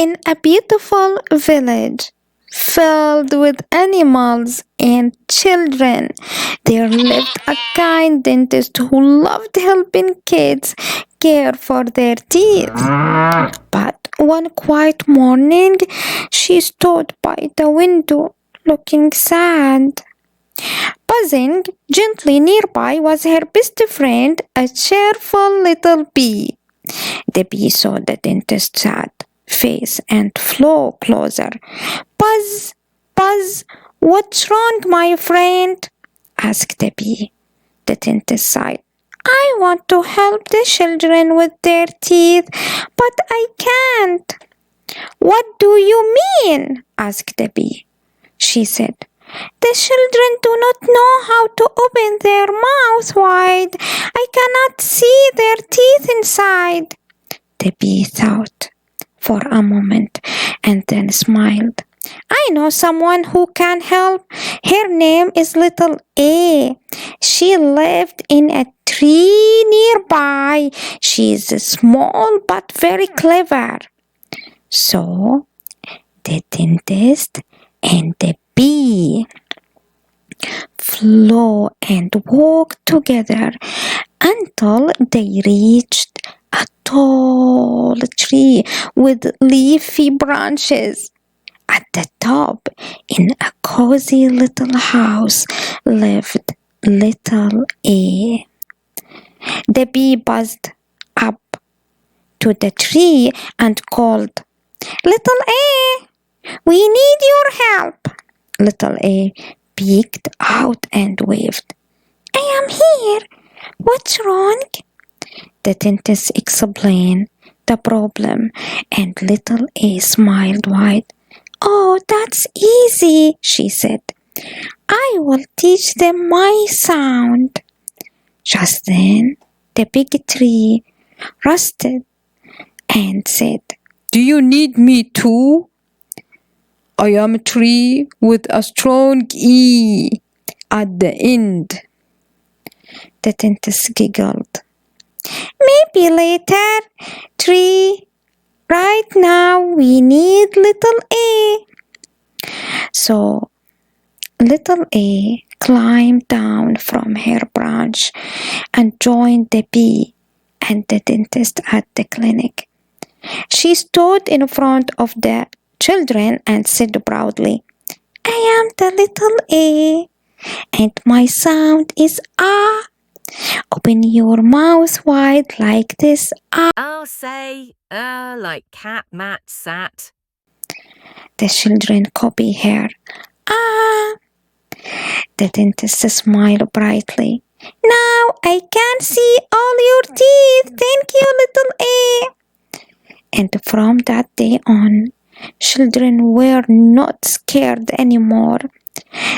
in a beautiful village filled with animals and children. There lived a kind dentist who loved helping kids care for their teeth. But one quiet morning, she stood by the window looking sad. Buzzing gently nearby was her best friend, a cheerful little bee. The bee saw the dentist's sad face and flew closer. Buzz, Buzz, what's wrong, my friend? Asked the bee. The dentist sighed. I want to help the children with their teeth, but I can't. What do you mean? Asked the bee. She said, the children do not know how to open their mouth wide. I cannot see their teeth inside. The bee thought for a moment and then smiled. I know someone who can help. Her name is Little A. She lived in a tree nearby. She is small but very clever. So the dentist and the bee flew and walked together until they reached a tall tree with leafy branches. At the top, in a cozy little house, lived Little A. The bee buzzed up to the tree and called, Little A, we need your help. Little A peeked out and waved. I am here. What's wrong? The dentist explained the problem, and Little A smiled wide. Oh, that's easy, she said. I will teach them my sound. Just then, the big tree rusted and said, Do you need me too? I am a tree with a strong E at the end. The dentist giggled. Maybe later, tree. Right now we need Little A. So Little A climbed down from her branch and joined the bee and the dentist at the clinic. She stood in front of the children and said proudly, I am the Little A, and my sound is ah. Open your mouth wide like this. Ah. I'll say, like cat, mat, sat. The children copy her. Ah. The dentist smiled brightly. Now I can see all your teeth. Thank you, Little A. And from that day on, children were not scared anymore.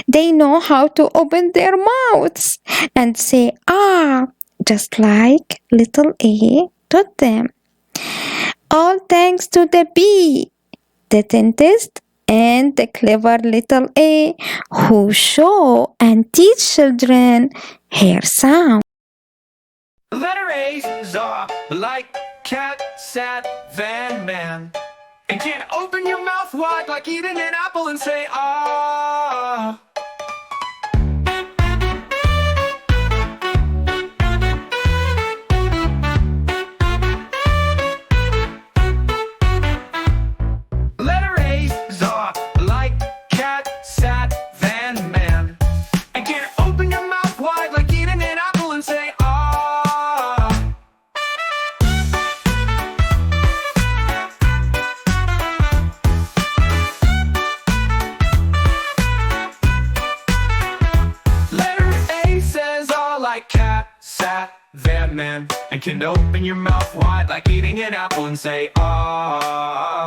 They know how to open their mouths and say ah, just like Little A taught them. All thanks to the bee, the dentist, and the clever Little A who show and teach children her sound. Letter A's are like cat, sat, van, man. And can't open your mouth wide like eating an apple and say ah. Letter A's are like cat, sat, van, man. And can't open your mouth wide like eating an apple and say ah. Like cat, sat, van, man. And can open your mouth wide like eating an apple and say ah.